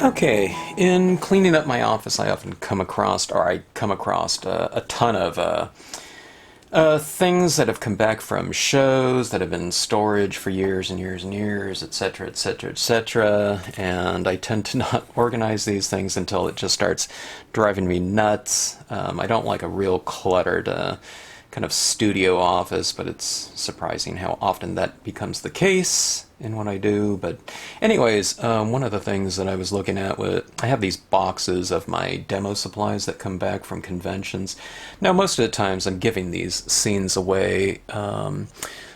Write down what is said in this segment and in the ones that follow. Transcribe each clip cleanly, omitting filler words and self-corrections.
Okay, in cleaning up my office, I often come across, a ton of things that have come back from shows that have been in storage for years and years and years, etc., etc., etc. And I tend to not organize these things until it just starts driving me nuts. I don't like a real cluttered kind of studio office, but it's surprising how often that becomes the case in what I do. But anyways, one of the things that I was looking at was I have these boxes of my demo supplies that come back from conventions. Now, most of the times I'm giving these scenes away,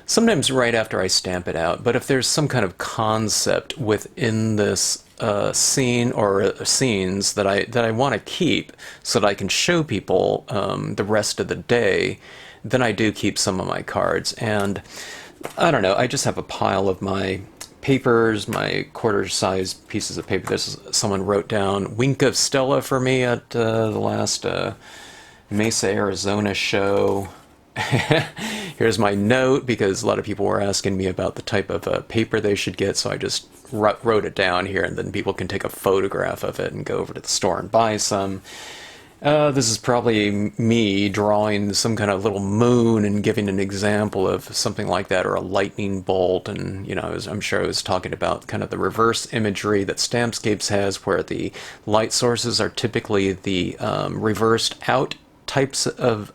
sometimes right after I stamp it out. But if there's some kind of concept within this scene or scenes that I want to keep so that I can show people the rest of the day, then I do keep some of my cards. And I don't know, I just have a pile of my papers, my quarter-size pieces of paper. Someone wrote down Wink of Stella for me at the last Mesa, Arizona show. Here's my note, because a lot of people were asking me about the type of paper they should get, so I just wrote it down here, and then people can take a photograph of it and go over to the store and buy some. This is probably me drawing some kind of little moon and giving an example of something like that, or a lightning bolt. And, I'm sure I was talking about kind of the reverse imagery that Stampscapes has, where the light sources are typically the reversed out types of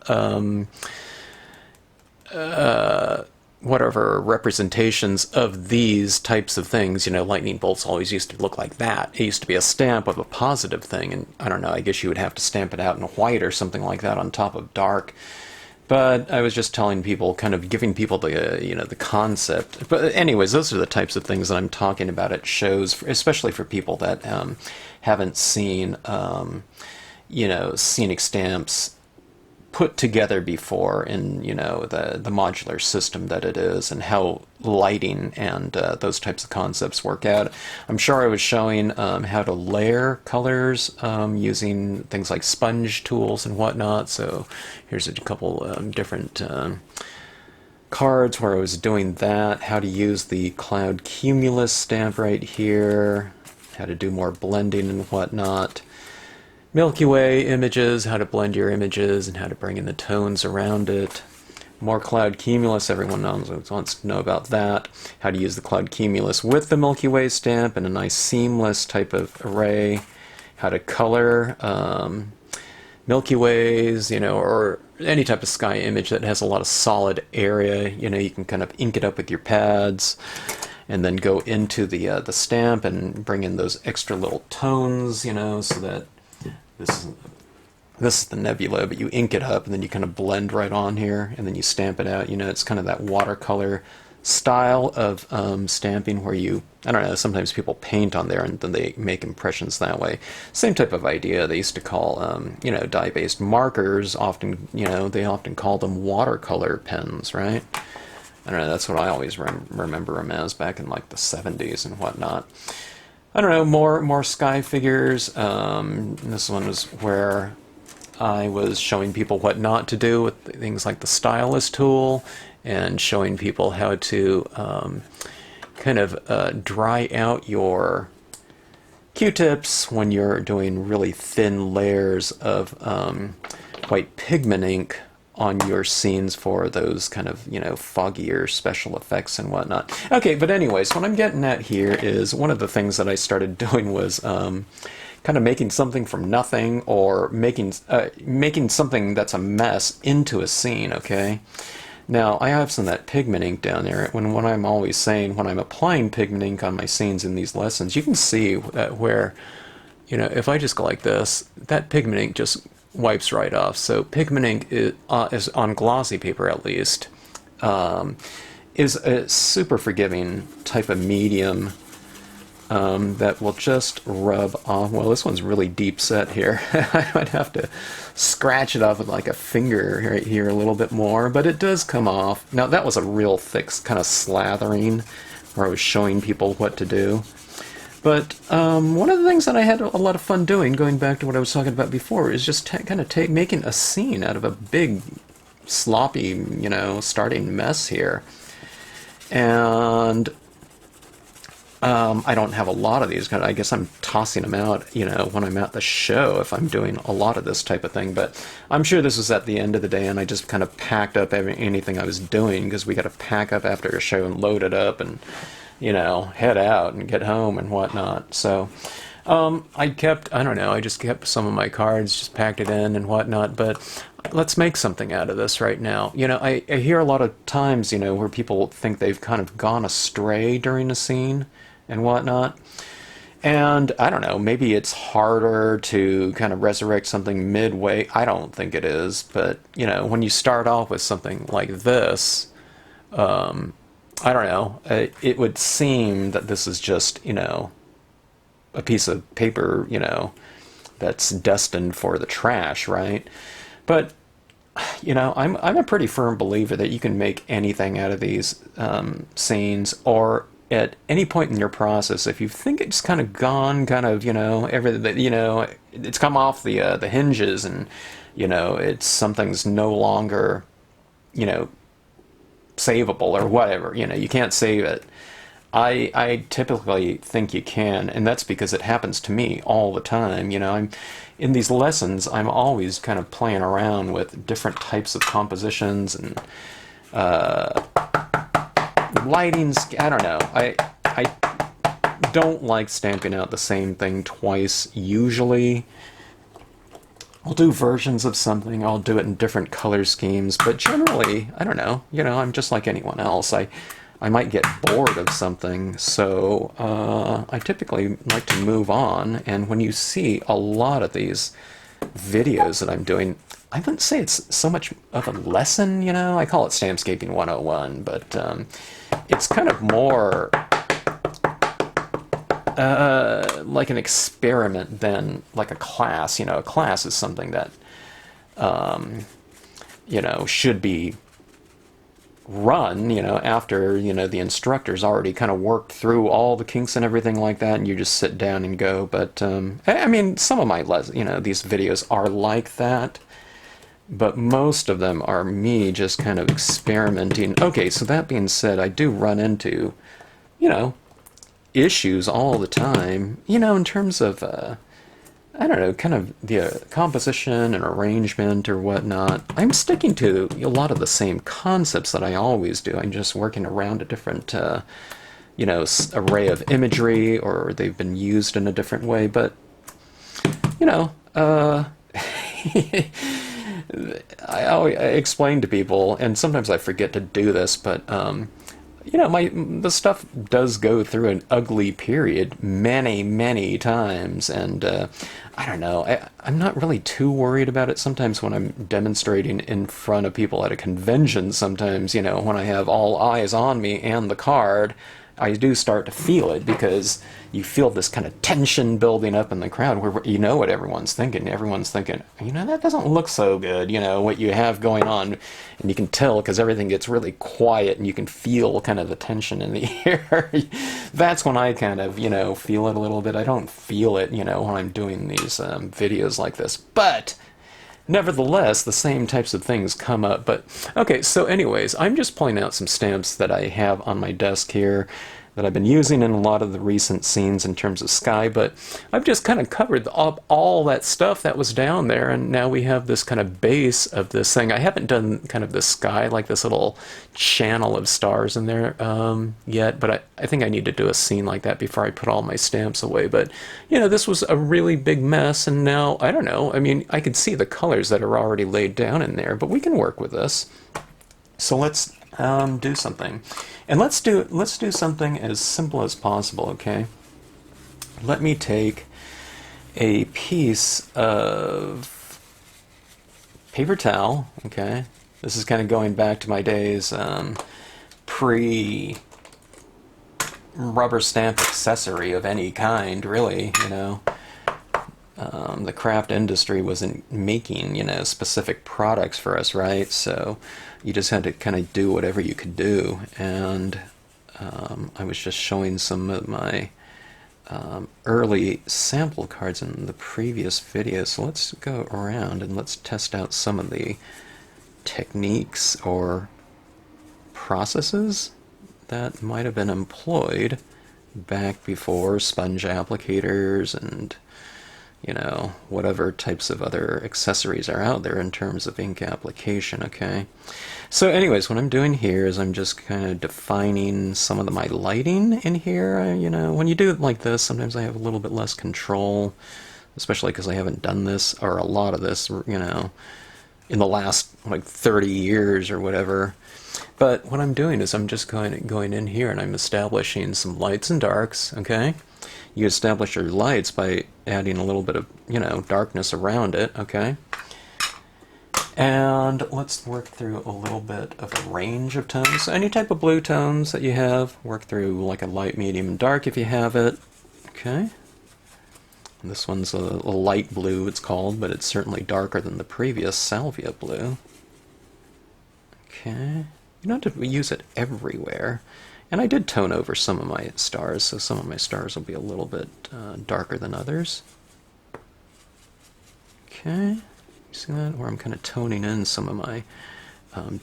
whatever representations of these types of things. Lightning bolts always used to look like that. It used to be a stamp of a positive thing, and I don't know, I guess you would have to stamp it out in white or something like that on top of dark. But I was just telling people, kind of giving people the the concept. But anyways, those are the types of things that I'm talking about at shows, especially for people that haven't seen scenic stamps put together before in the modular system that it is, and how lighting and those types of concepts work out. I'm sure I was showing how to layer colors using things like sponge tools and whatnot. So here's a couple different cards where I was doing that. How to use the cloud cumulus stamp right here, how to do more blending and whatnot. Milky Way images, how to blend your images and how to bring in the tones around it. More cloud cumulus, everyone wants to know about that. How to use the cloud cumulus with the Milky Way stamp in a nice seamless type of array. How to color Milky Ways, or any type of sky image that has a lot of solid area. You can kind of ink it up with your pads, and then go into the stamp and bring in those extra little tones, so that this is the nebula, but you ink it up and then you kind of blend right on here, and then you stamp it out. It's kind of that watercolor style of stamping where I don't know, sometimes people paint on there and then they make impressions that way. Same type of idea. They used to call, dye-based markers, often, they often call them watercolor pens, right? I don't know, that's what I always remember them as back in like the 70s and whatnot. I don't know, more sky figures. This one was where I was showing people what not to do with things like the stylus tool, and showing people how to kind of dry out your Q-tips when you're doing really thin layers of white pigment ink on your scenes for those kind of, foggier special effects and whatnot. Okay, but anyways, what I'm getting at here is one of the things that I started doing was kind of making something from nothing, or making something that's a mess into a scene, okay? Now, I have some of that pigment ink down there. When I'm always saying, when I'm applying pigment ink on my scenes in these lessons, you can see that where, if I just go like this, that pigment ink just wipes right off. So pigment ink is on glossy paper, at least, is a super forgiving type of medium that will just rub off. Well, this one's really deep set here. I might have to scratch it off with like a finger right here a little bit more, but it does come off. Now, that was a real thick kind of slathering where I was showing people what to do. But one of the things that I had a lot of fun doing, going back to what I was talking about before, is just making a scene out of a big, sloppy, starting mess here. And I don't have a lot of these. I guess I'm tossing them out, you know, when I'm at the show if I'm doing a lot of this type of thing. But I'm sure this was at the end of the day, and I just kind of packed up anything I was doing, because we got to pack up after a show and load it up and, you know, head out and get home and whatnot. So I don't know, I just kept some of my cards, just packed it in and whatnot. But let's make something out of this right now. You know, I hear a lot of times, you know, where people think they've kind of gone astray during a scene and whatnot. And I don't know, maybe it's harder to kind of resurrect something midway. I don't think it is, but you know, when you start off with something like this, I don't know, it would seem that this is just, you know, a piece of paper, you know, that's destined for the trash, right? But you know, I'm a pretty firm believer that you can make anything out of these scenes, or at any point in your process, if you think it's kind of gone, kind of, you know, everything, you know, it's come off the hinges, and you know, it's something's no longer, you know, savable or whatever. You know, you can't save it. I typically think you can, and that's because it happens to me all the time. You know, I'm in these lessons, I'm always kind of playing around with different types of compositions and lighting. I don't know. I don't like stamping out the same thing twice usually. I'll do versions of something, I'll do it in different color schemes, but generally, I don't know, you know, I'm just like anyone else. I might get bored of something, so I typically like to move on. And when you see a lot of these videos that I'm doing, I wouldn't say it's so much of a lesson, you know, I call it Stampscaping 101, but it's kind of more like an experiment than like a class. You know, a class is something that, you know, should be run, you know, after, you know, the instructor's already kind of worked through all the kinks and everything like that, and you just sit down and go. But, I mean, some of my, you know, these videos are like that, but most of them are me just kind of experimenting. Okay, so that being said, I do run into, you know, issues all the time, you know, in terms of, I don't know, kind of the composition and arrangement or whatnot. I'm sticking to a lot of the same concepts that I always do. I'm just working around a different, you know, array of imagery, or they've been used in a different way. But, you know, I always explain to people, and sometimes I forget to do this, but you know, the stuff does go through an ugly period many times, and I don't know, I'm not really too worried about it. Sometimes when I'm demonstrating in front of people at a convention, sometimes, you know, when I have all eyes on me and the card, I do start to feel it, because you feel this kind of tension building up in the crowd, where you know what everyone's thinking. Everyone's thinking, you know, that doesn't look so good, you know, what you have going on. And you can tell, because everything gets really quiet, and you can feel kind of the tension in the air. That's when I kind of, you know, feel it a little bit. I don't feel it, you know, when I'm doing these videos like this. But nevertheless, the same types of things come up. But okay, so anyways, I'm just pointing out some stamps that I have on my desk here that I've been using in a lot of the recent scenes in terms of sky, but I've just kind of covered up all that stuff that was down there, and now we have this kind of base of this thing. I haven't done kind of the sky, like this little channel of stars in there yet, but I think I need to do a scene like that before I put all my stamps away. But, you know, this was a really big mess, and now, I don't know, I mean, I can see the colors that are already laid down in there, but we can work with this. So let's do something. And let's do something as simple as possible, okay? Let me take a piece of paper towel, okay? This is kind of going back to my days pre-rubber stamp accessory of any kind, really, you know. The craft industry wasn't making, you know, specific products for us, right? So you just had to kind of do whatever you could do. And I was just showing some of my early sample cards in the previous video. So let's go around and let's test out some of the techniques or processes that might have been employed back before sponge applicators and, you know, whatever types of other accessories are out there in terms of ink application, okay? So anyways, what I'm doing here is I'm just kind of defining some of my lighting in here. You know, when you do it like this, sometimes I have a little bit less control, especially because I haven't done this, or a lot of this, you know, in the last like 30 years or whatever. But what I'm doing is I'm just going in here and I'm establishing some lights and darks, okay? You establish your lights by adding a little bit of, you know, darkness around it, okay? And let's work through a little bit of a range of tones. Any type of blue tones that you have, work through like a light, medium, and dark if you have it, okay? And this one's a light blue, it's called, but it's certainly darker than the previous salvia blue. Okay, you don't have to use it everywhere. And I did tone over some of my stars, so some of my stars will be a little bit darker than others. Okay, you see that? Where I'm kind of toning in some of my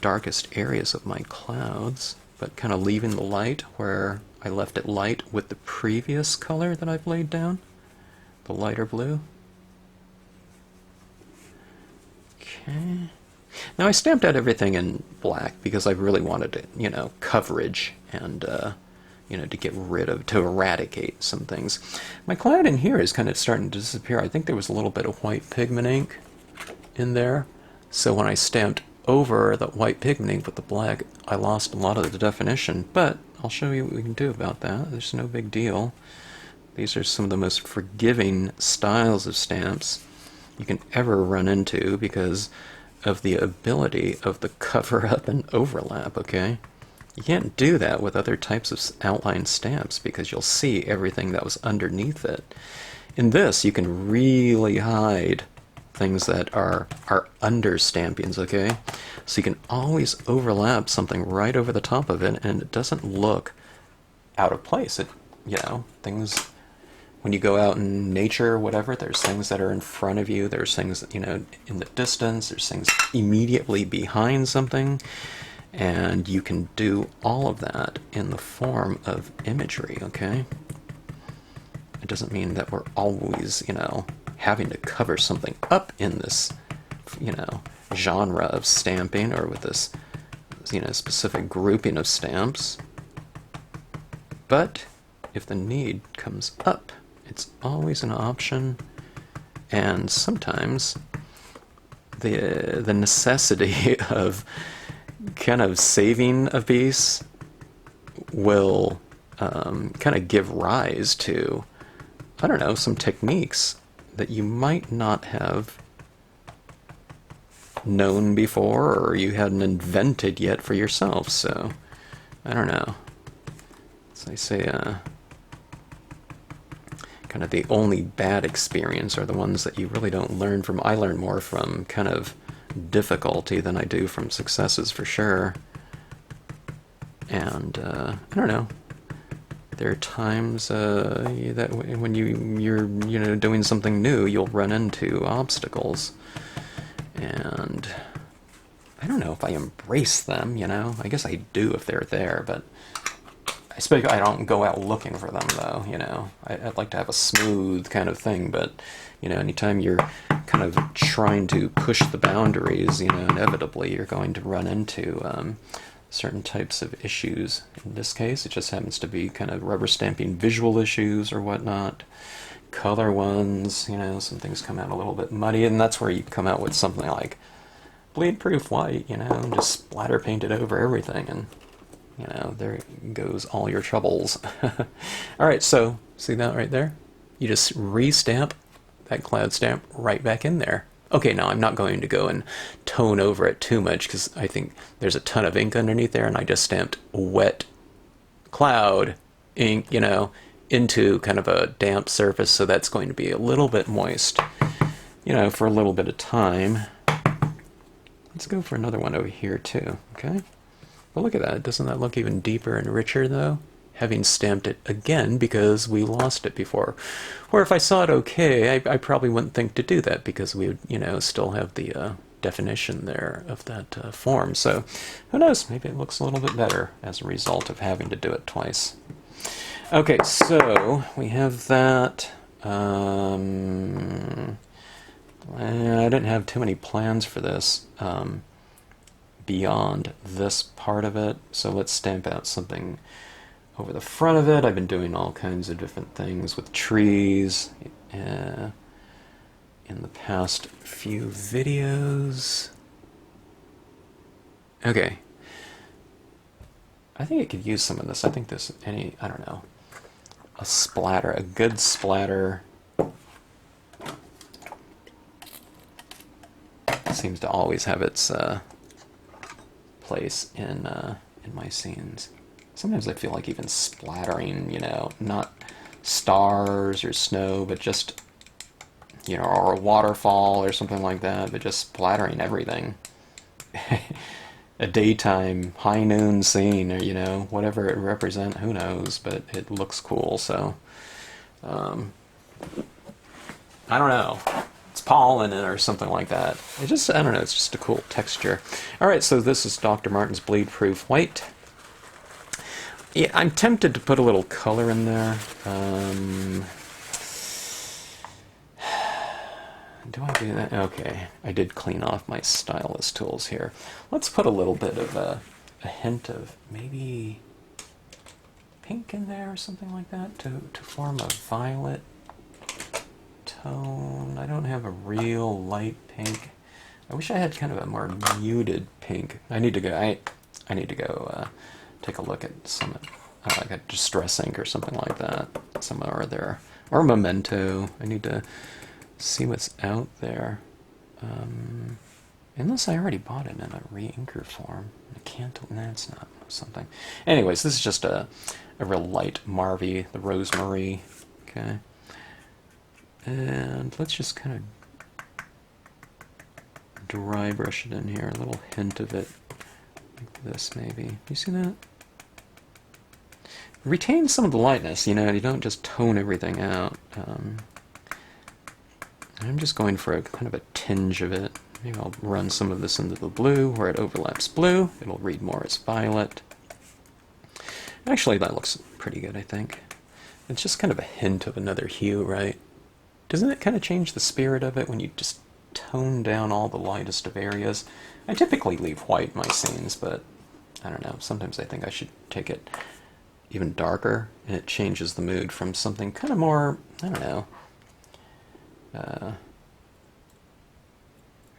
darkest areas of my clouds, but kind of leaving the light where I left it light with the previous color that I've laid down, the lighter blue. Okay. Now I stamped out everything in black because I really wanted it, you know, coverage and, you know, to get rid of, to eradicate some things. My cloud in here is kind of starting to disappear. I think there was a little bit of white pigment ink in there. So when I stamped over the white pigment ink with the black, I lost a lot of the definition. But I'll show you what we can do about that. There's no big deal. These are some of the most forgiving styles of stamps you can ever run into because of the ability of the cover up and overlap, okay? You can't do that with other types of outline stamps because you'll see everything that was underneath it. In this, you can really hide things that are under stampings, okay? So you can always overlap something right over the top of it and it doesn't look out of place. It, you know, things... When you go out in nature or whatever, there's things that are in front of you, there's things, you know, in the distance, there's things immediately behind something, and you can do all of that in the form of imagery, okay? It doesn't mean that we're always, you know, having to cover something up in this, you know, genre of stamping or with this, you know, specific grouping of stamps. But if the need comes up, it's always an option, and sometimes the necessity of kind of saving a piece will kind of give rise to, I don't know, some techniques that you might not have known before or you hadn't invented yet for yourself. So, I don't know. So I say, kind of the only bad experience are the ones that you really don't learn from. I learn more from kind of difficulty than I do from successes, for sure. And I don't know. There are times that when you're you know, doing something new, you'll run into obstacles, and I don't know if I embrace them. You know, I guess I do if they're there, but. I don't go out looking for them, though, you know. I'd like to have a smooth kind of thing, but, you know, anytime you're kind of trying to push the boundaries, you know, inevitably you're going to run into certain types of issues. In this case, it just happens to be kind of rubber stamping visual issues or whatnot. Color ones, you know, some things come out a little bit muddy, and that's where you come out with something like bleed-proof white, you know, and just splatter paint it over everything, and you know, there goes all your troubles. Alright, so, see that right there? You just re-stamp that cloud stamp right back in there. Okay, now I'm not going to go and tone over it too much because I think there's a ton of ink underneath there, and I just stamped wet cloud ink, you know, into kind of a damp surface, so that's going to be a little bit moist, you know, for a little bit of time. Let's go for another one over here too, okay? But look at that, doesn't that look even deeper and richer, though? Having stamped it again because we lost it before. Or if I saw it okay, I probably wouldn't think to do that because we would, you know, still have the definition there of that form. So, who knows, maybe it looks a little bit better as a result of having to do it twice. Okay, so we have that. I didn't have too many plans for this beyond this part of it, so let's stamp out something over the front of it. I've been doing all kinds of different things with trees in the past few videos. Okay. I think I could use some of this. I think this, I don't know, a splatter, a good splatter seems to always have its place in my scenes. Sometimes I feel like even splattering, not stars or snow, but just, or a waterfall or something like that, but just splattering everything. A daytime, high noon scene, or, whatever it represents, who knows, but it looks cool, so, I don't know. It's pollen or something like that. I don't know, it's just a cool texture. Alright, so this is Dr. Martin's Bleed Proof White. Yeah, I'm tempted to put a little color in there. Do I do that? Okay, I did clean off my stylus tools here. Let's put a little bit of a hint of maybe pink in there or something like that to form a violet tone. I don't have a real light pink. I wish I had kind of a more muted pink. I need to go take a look at some like a Distress ink or something like that somewhere or there, or Memento. I need to see what's out there. Unless I already bought it in a re-inker form. I can't. That's not something. Anyways, this is just a real light Marvy, the Rosemary. Okay. And let's just kind of dry brush it in here. A little hint of it, like this maybe. You see that? Retain some of the lightness. You don't just tone everything out. I'm just going for a kind of a tinge of it. Maybe I'll run some of this into the blue where it overlaps blue. It'll read more as violet. Actually, that looks pretty good, I think. It's just kind of a hint of another hue, right? Doesn't it kind of change the spirit of it when you just tone down all the lightest of areas? I typically leave white in my scenes, but I don't know. Sometimes I think I should take it even darker, and it changes the mood from something kind of more, I don't know,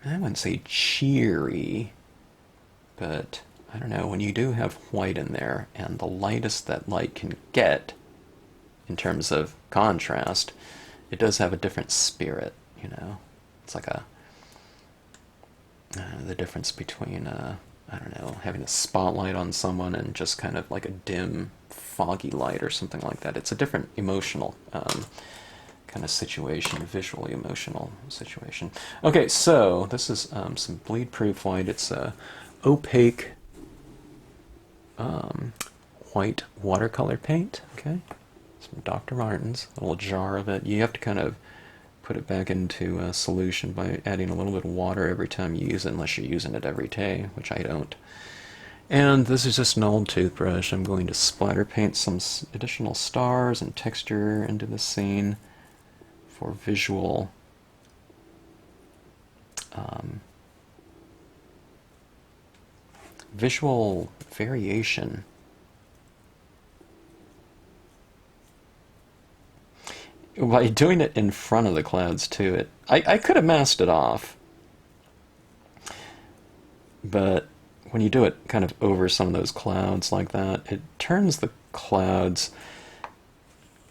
I wouldn't say cheery, but I don't know, when you do have white in there, and the lightest that light can get, in terms of contrast, it does have a different spirit, It's like the difference between, I don't know, having a spotlight on someone and just kind of like a dim, foggy light or something like that. It's a different emotional kind of situation, visually emotional situation. Okay, so this is some bleed proof white. It's opaque white watercolor paint. Okay, some Dr. Martin's, a little jar of it. You have to kind of put it back into a solution by adding a little bit of water every time you use it, unless you're using it every day, which I don't. And this is just an old toothbrush. I'm going to splatter paint some additional stars and texture into the scene for visual visual variation. By doing it in front of the clouds too, I could have masked it off, but when you do it kind of over some of those clouds like that, it turns the clouds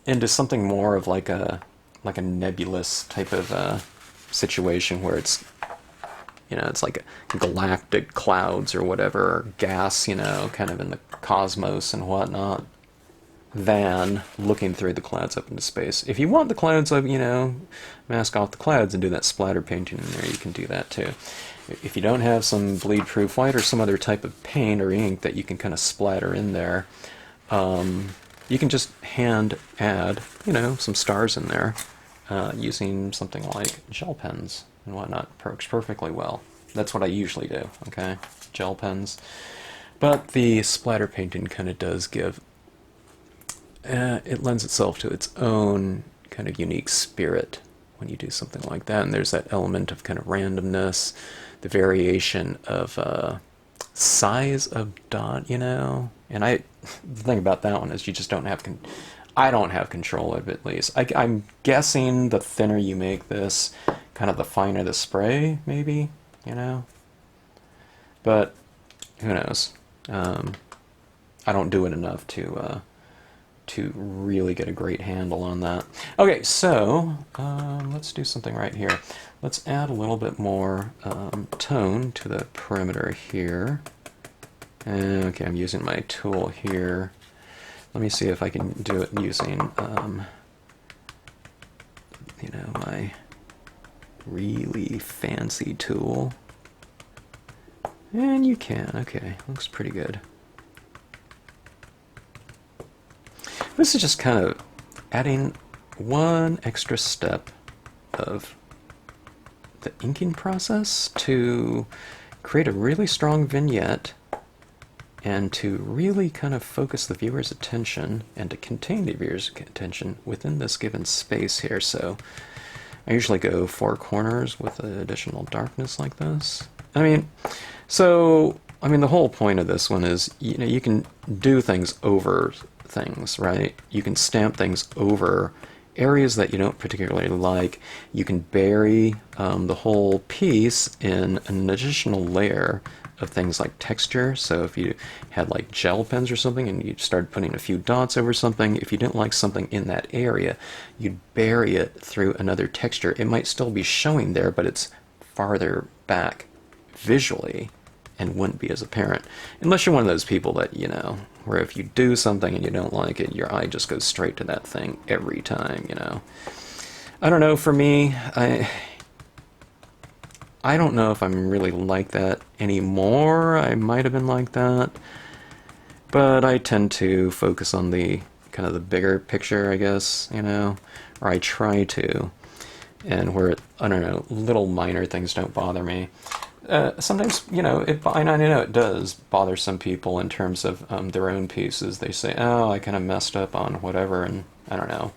into something more of like a nebulous type of situation where it's it's like galactic clouds or whatever, or gas, kind of in the cosmos and whatnot, than looking through the clouds up into space. If you want the clouds up, mask off the clouds and do that splatter painting in there, you can do that too. If you don't have some bleed proof white or some other type of paint or ink that you can kind of splatter in there, you can just hand add, some stars in there using something like gel pens and whatnot. Works perfectly well. That's what I usually do, okay? Gel pens. But the splatter painting kind of does give it lends itself to its own kind of unique spirit when you do something like that. And there's that element of kind of randomness, the variation of size of dot, you know. And the thing about that one is you just don't have I don't have control of it, at least. I'm guessing the thinner you make this, kind of the finer the spray, maybe, you know. But who knows? I don't do it enough to really get a great handle on that. Okay, so let's do something right here. Let's add a little bit more tone to the perimeter here. Okay, I'm using my tool here. Let me see if I can do it using, you know, my really fancy tool. And you can. Okay, looks pretty good. This is just kind of adding one extra step of the inking process to create a really strong vignette and to really kind of focus the viewer's attention and to contain the viewer's attention within this given space here. So I usually go 4 corners with additional darkness like this. I mean, the whole point of this one is, you know, you can do things over things, right? You can stamp things over areas that you don't particularly like. You can bury the whole piece in an additional layer of things like texture. So if you had like gel pens or something and you started putting a few dots over something, if you didn't like something in that area, you'd bury it through another texture. It might still be showing there, but it's farther back visually and wouldn't be as apparent. Unless you're one of those people that, you know, where if you do something and you don't like it, your eye just goes straight to that thing every time, you know. I don't know, for me, I don't know if I'm really like that anymore. I might have been like that, but I tend to focus on the kind of the bigger picture, I guess, you know, or I try to, and where, I don't know, little minor things don't bother me. Sometimes, you know, I know it does bother some people in terms of their own pieces. They say, oh, I kind of messed up on whatever, and I don't know.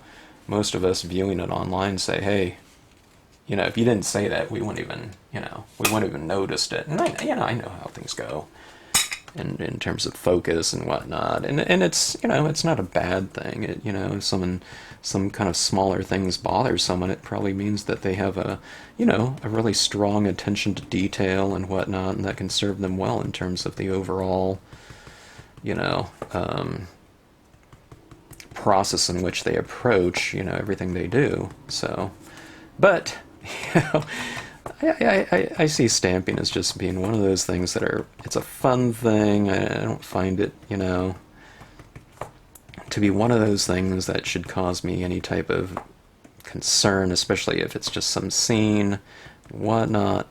Most of us viewing it online say, hey, you know, if you didn't say that, we wouldn't even, you know, we wouldn't even noticed it. And I know how things go, and in terms of focus and whatnot. And it's, you know, it's not a bad thing. It, you know, if some kind of smaller things bother someone, it probably means that they have a, you know, a really strong attention to detail and whatnot, and that can serve them well in terms of the overall, you know, process in which they approach, you know, everything they do. So, but, you know, I see stamping as just being one of those things that are, it's a fun thing. I don't find it, you know, to be one of those things that should cause me any type of concern, especially if it's just some scene, whatnot.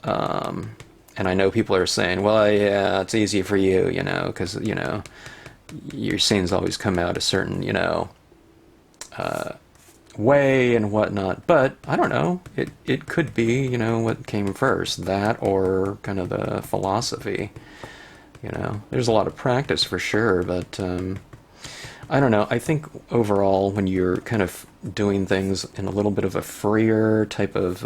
And I know people are saying, well, yeah, it's easy for you, you know, because, you know, your scenes always come out a certain, you know, way and whatnot. But I don't know, it could be, you know, what came first, that or kind of the philosophy. You know, there's a lot of practice for sure, but I don't know. I think overall, when you're kind of doing things in a little bit of a freer type of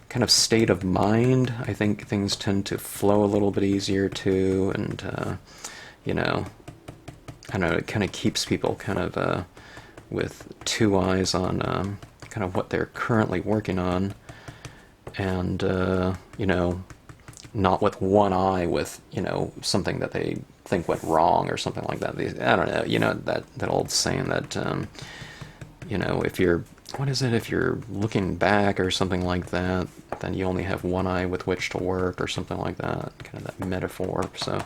kind of state of mind, I think things tend to flow a little bit easier too, and you know, I don't know, it kind of keeps people kind of with 2 eyes on kind of what they're currently working on, and you know, not with 1 eye with, you know, something that they think went wrong or something like that. I don't know, you know, that old saying that, you know, if you're, what is it, if you're looking back or something like that, then you only have 1 eye with which to work or something like that, kind of that metaphor. So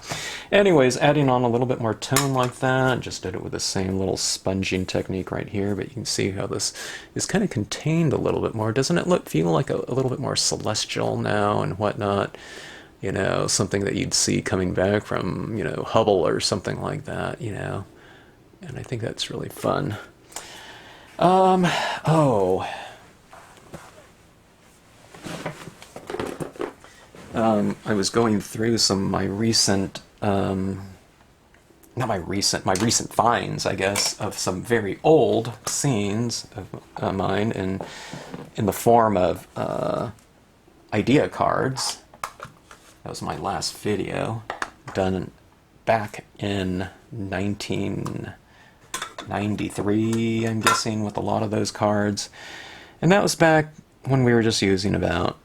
anyways, adding on a little bit more tone like that, just did it with the same little sponging technique right here, but you can see how this is kind of contained a little bit more. Doesn't it feel like a little bit more celestial now and whatnot? You know, something that you'd see coming back from, you know, Hubble or something like that, you know. And I think that's really fun. I was going through some of my recent not my recent finds, I guess, of some very old scenes of mine in the form of idea cards. That was my last video, done back in 1993, I'm guessing, with a lot of those cards. And that was back when we were just using about,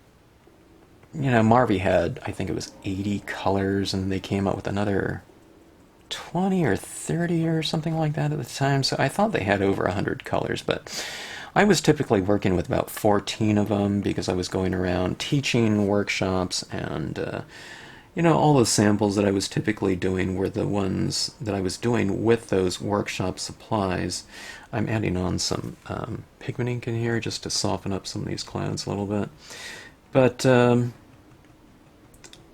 Marvy had, I think it was 80 colors, and they came up with another 20 or 30 or something like that at the time. So I thought they had over 100 colors, but I was typically working with about 14 of them because I was going around teaching workshops, and all those samples that I was typically doing were the ones that I was doing with those workshop supplies. I'm adding on some pigment ink in here just to soften up some of these clouds a little bit. But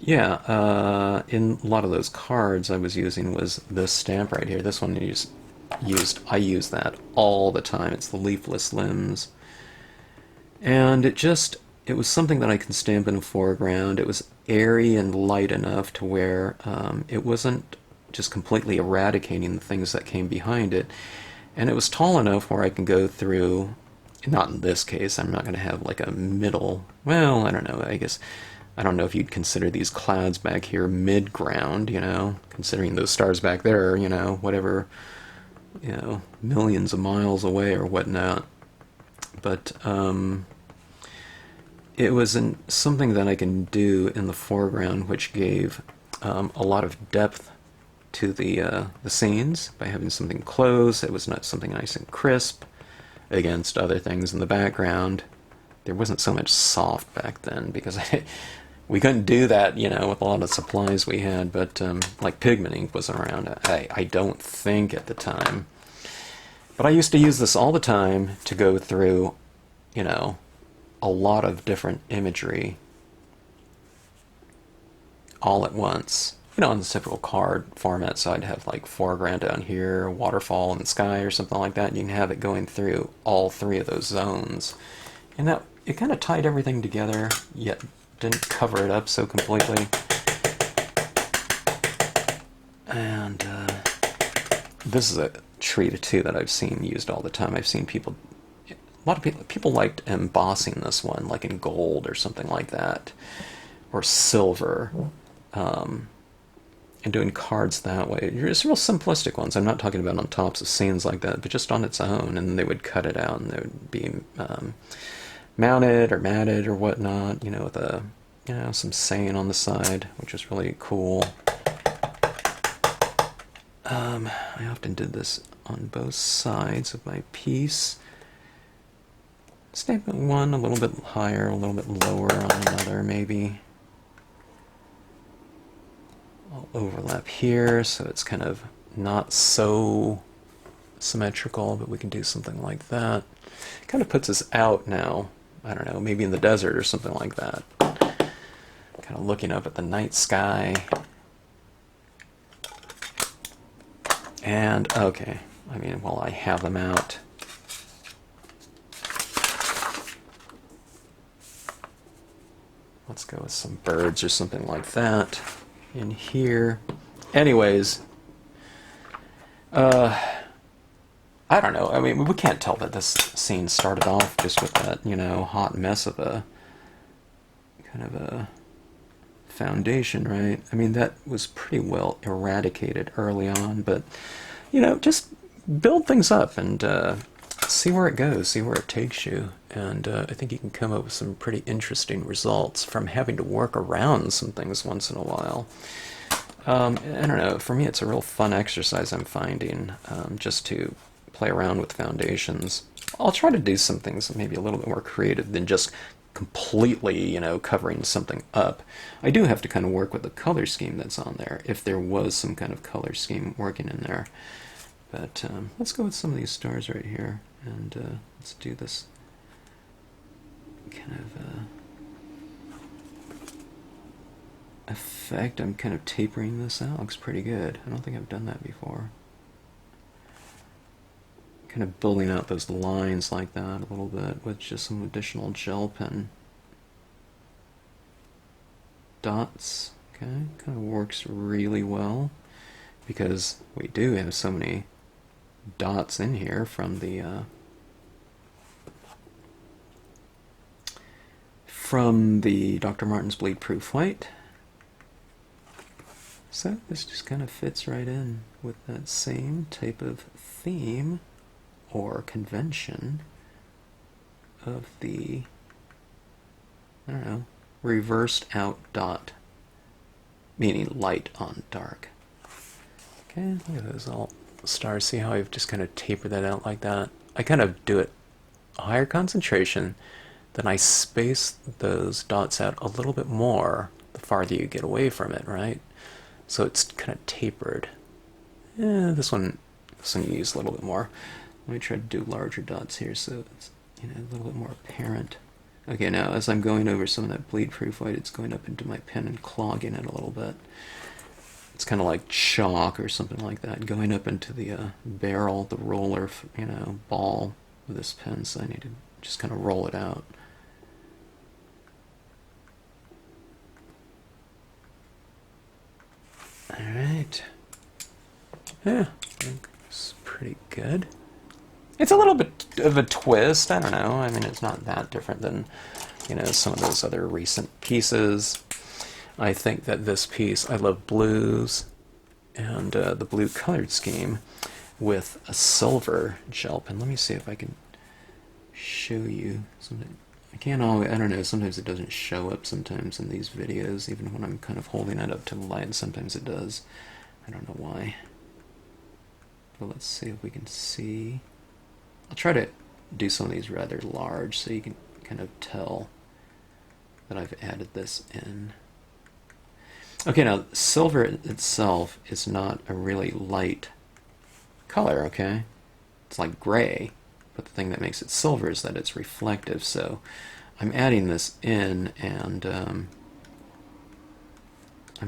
yeah, in a lot of those cards I was using was this stamp right here. This one I use that all the time. It's the leafless limbs. And it was something that I could stamp in a foreground. It was airy and light enough to where it wasn't just completely eradicating the things that came behind it. And it was tall enough where I can go through, not in this case, I'm not going to have like a middle, well, I don't know, I don't know if you'd consider these clouds back here mid-ground, considering those stars back there, whatever, millions of miles away or whatnot. But it was something that I can do in the foreground, which gave a lot of depth to the scenes by having something close. It was not something nice and crisp against other things in the background. There wasn't so much soft back then because we couldn't do that, with a lot of supplies we had. But like pigment ink wasn't around. I don't think at the time. But I used to use this all the time to go through, a lot of different imagery all at once. In the typical card format, so I'd have like foreground down here, waterfall in the sky or something like that, and you can have it going through all three of those zones. And that, it kind of tied everything together, yet didn't cover it up so completely. And this is a treat too that I've seen used all the time. I've seen people, a lot of people liked embossing this one, like in gold or something like that, or silver. And doing cards that way. It's real simplistic ones. I'm not talking about on tops of scenes like that, but just on its own, and they would cut it out, and they would be mounted or matted or whatnot, with a, some saying on the side, which was really cool. I often did this on both sides of my piece. Stamping one a little bit higher, a little bit lower on another, maybe. I'll overlap here, so it's kind of not so symmetrical, but we can do something like that. It kind of puts us out now, I don't know, maybe in the desert or something like that. Kind of looking up at the night sky. And, okay, while I have them out, let's go with some birds or something like that in here. Anyways, I don't know. We can't tell that this scene started off just with that, hot mess of a kind of a foundation, right? That was pretty well eradicated early on, but, just build things up and see where it goes, see where it takes you. And I think you can come up with some pretty interesting results from having to work around some things once in a while. I don't know, for me it's a real fun exercise I'm finding, just to play around with foundations. I'll try to do some things maybe a little bit more creative than just completely, covering something up. I do have to kind of work with the color scheme that's on there, if there was some kind of color scheme working in there. But let's go with some of these stars right here, and let's do this kind of effect. I'm kind of tapering this out. Looks pretty good. I don't think I've done that before. Kind of building out those lines like that a little bit with just some additional gel pen dots. Okay, kind of works really well. because we do have so many dots in here from the Dr. Martin's Bleed Proof White. So this just kind of fits right in with that same type of theme or convention of the, I don't know, reversed out dot, meaning light on dark. Okay, look at those little stars. See how I've just kind of tapered that out like that? I kind of do it a higher concentration, then I space those dots out a little bit more the farther you get away from it, right? So it's kind of tapered. This one you use a little bit more. Let me try to do larger dots here so it's, you know, a little bit more apparent. Okay, now as I'm going over some of that bleed proof white, it's going up into my pen and clogging it a little bit. It's kind of like chalk or something like that, going up into the barrel, the roller, you know, ball with this pen, so I need to just kind of roll it out. Alright. Yeah, I think it's pretty good. It's a little bit of a twist, I don't know. I mean, it's not that different than, you know, some of those other recent pieces. I think that this piece, I love blues and the blue colored scheme with a silver gel pen. Let me see if I can show you something. I can't always, I don't know, sometimes it doesn't show up sometimes in these videos, even when I'm kind of holding it up to the light, sometimes it does. I don't know why. But let's see if we can see. I'll try to do some of these rather large so you can kind of tell that I've added this in. Okay, now silver itself is not a really light color, okay? It's like gray, but the thing that makes it silver is that it's reflective, so I'm adding this in, and I'm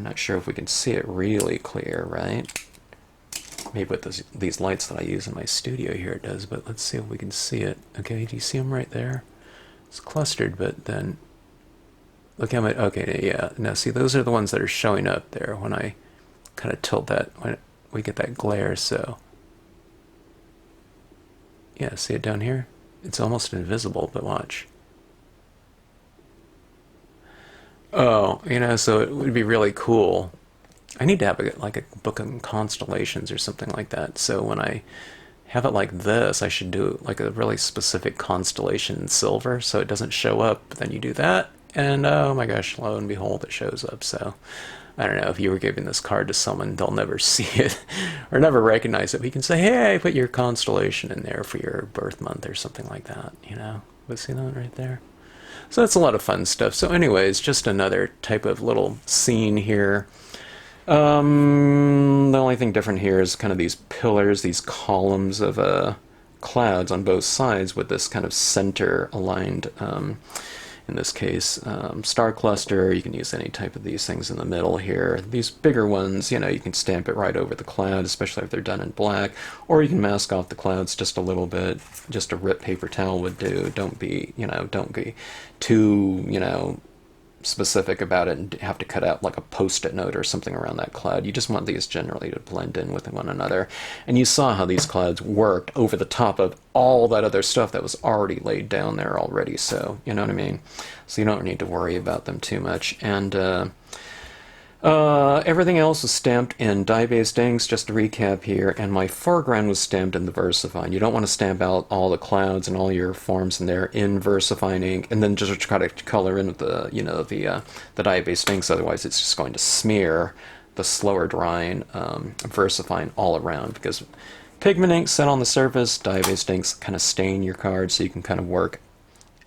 not sure if we can see it really clear, right? Maybe with these lights that I use in my studio here it does, but let's see if we can see it. Okay, do you see them right there? It's clustered, but then look how much, okay, yeah, now see, those are the ones that are showing up there when I kind of tilt that, when we get that glare, so. Yeah, see it down here? It's almost invisible, but watch. Oh, you know, so it would be really cool. I need to have like a book of constellations or something like that, so when I have it like this, I should do like a really specific constellation in silver, so it doesn't show up, but then you do that, and oh my gosh, lo and behold, it shows up. So I don't know, if you were giving this card to someone, they'll never see it or never recognize it. We can say, hey, put your constellation in there for your birth month or something like that, you know? But see that right there? So that's a lot of fun stuff. So anyways, just another type of little scene here. The only thing different here is kind of these pillars, these columns of clouds on both sides with this kind of center aligned, in this case, star cluster. You can use any type of these things in the middle here. These bigger ones, you know, you can stamp it right over the cloud, especially if they're done in black, or you can mask off the clouds just a little bit. Just a ripped paper towel would do. Don't be, you know, don't be too, you know, specific about it and have to cut out like a post-it note or something around that cloud. You just want these generally to blend in with one another. And you saw how these clouds worked over the top of all that other stuff that was already laid down there already, so you know what I mean? So you don't need to worry about them too much. And everything else was stamped in dye-based inks, just to recap here, and my foreground was stamped in the VersaFine. You don't want to stamp out all the clouds and all your forms in there in VersaFine ink, and then just try to color in with the, you know, the dye-based inks, otherwise it's just going to smear the slower drying VersaFine all around, because pigment ink set on the surface, dye-based inks kind of stain your card, so you can kind of work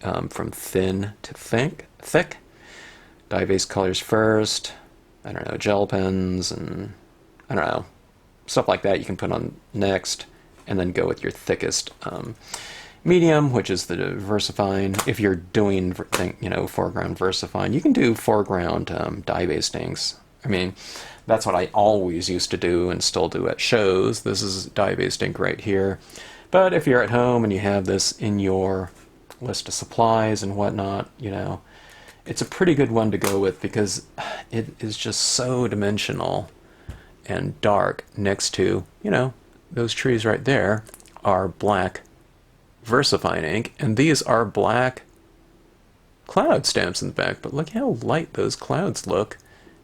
from thin to thick. Dye-based colors first. I don't know, gel pens and, I don't know, stuff like that you can put on next, and then go with your thickest medium, which is the VersaFine. If you're doing, you know, foreground VersaFine, you can do foreground dye-based inks. I mean, that's what I always used to do and still do at shows. This is dye-based ink right here. But if you're at home and you have this in your list of supplies and whatnot, you know, it's a pretty good one to go with because it is just so dimensional and dark next to, you know, those trees right there are black VersaFine ink, and these are black cloud stamps in the back. But look how light those clouds look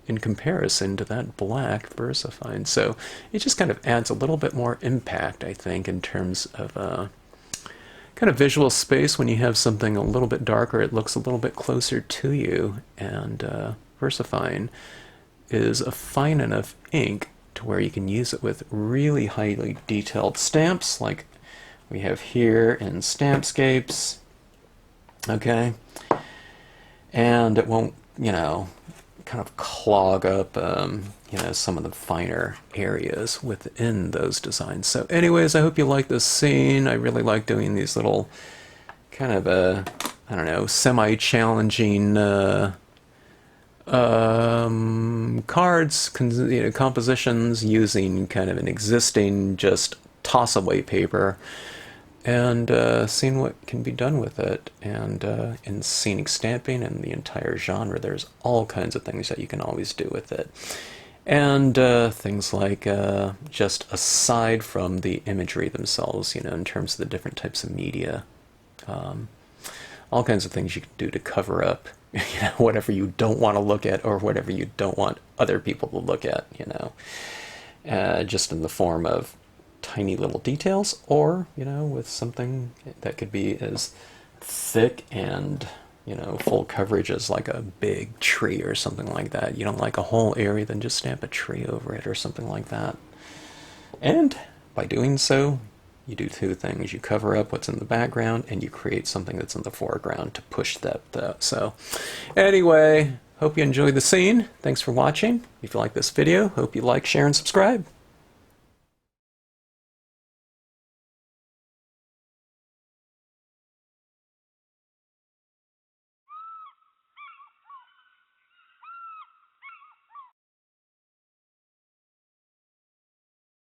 in comparison to that black VersaFine. So it just kind of adds a little bit more impact, I think, in terms of kind of visual space. When you have something a little bit darker, it looks a little bit closer to you, and VersaFine is a fine enough ink to where you can use it with really highly detailed stamps like we have here in Stampscapes, okay? And it won't, you know, kind of clog up, you know, some of the finer areas within those designs. So anyways, I hope you like this scene. I really like doing these little kind of, I don't know, semi-challenging cards, you know, compositions using kind of an existing just toss-away paper, and seeing what can be done with it. And in scenic stamping and the entire genre, there's all kinds of things that you can always do with it. And things like just aside from the imagery themselves, you know, in terms of the different types of media, all kinds of things you can do to cover up, you know, whatever you don't want to look at or whatever you don't want other people to look at, you know, just in the form of tiny little details, or, you know, with something that could be as thick and, you know, full coverage as like a big tree or something like that. You don't like a whole area, then just stamp a tree over it or something like that. And by doing so, you do two things. You cover up what's in the background, and you create something that's in the foreground to push that out. So anyway, hope you enjoyed the scene. Thanks for watching. If you like this video, hope you like, share, and subscribe.